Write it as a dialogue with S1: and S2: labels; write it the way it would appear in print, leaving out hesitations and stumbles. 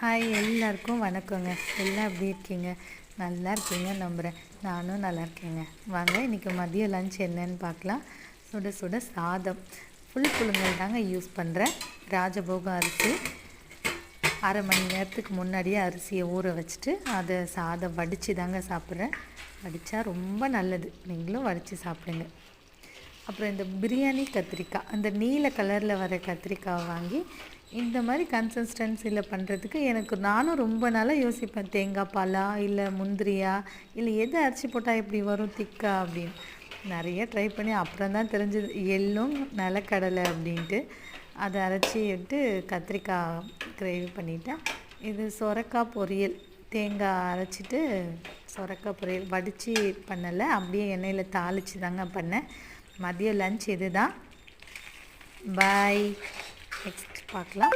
S1: Hi எல்லாருக்கும் வணக்கங்க. எல்லாம் எப்படி இருக்கீங்க? நல்லா இருக்கீங்க நம்புகிறேன். நானும் நல்லா இருக்கேங்க. வாங்க இன்றைக்கி மதிய லஞ்ச் என்னன்னு பார்க்கலாம். சுட சுட சாதம் ஃபுல் புழுங்கல் தாங்க யூஸ் பண்ணுறேன். ராஜபோகம் அரிசி அரை மணி நேரத்துக்கு முன்னாடியே அரிசியை ஊற வச்சுட்டு அதை சாதம் வடித்து தாங்க சாப்பிட்றேன். வடித்தா ரொம்ப நல்லது, நீங்களும் வடித்து சாப்பிடுங்க. அப்புறம் இந்த பிரியாணி கத்திரிக்காய், அந்த நீல கலரில் வர கத்திரிக்காய் வாங்கி இந்த மாதிரி கன்சிஸ்டன்சியில் பண்ணுறதுக்கு நானும் ரொம்ப நாளாக யோசிப்பேன். தேங்காய் பாலா இல்லை முந்திரியா இல்லை எது அரைச்சி போட்டால் எப்படி வரும் திக்கா அப்படின்னு நிறைய ட்ரை பண்ணி அப்புறம் தான் தெரிஞ்சது எள்ளும் நிலக்கடலை அப்படின்ட்டு. அதை அரைச்சி விட்டு கத்திரிக்காய் கிரேவி பண்ணிட்டேன். இது சொரக்காய் பொரியல், தேங்காய் அரைச்சிட்டு சொரக்காய் பொரியல் வடித்து பண்ணலை, அப்படியே எண்ணெயில் தாளித்து தாங்க பண்ணேன். மதிய லஞ்ச் இது தான். பாய், நெக்ஸ்ட் பார்க்கலாம்.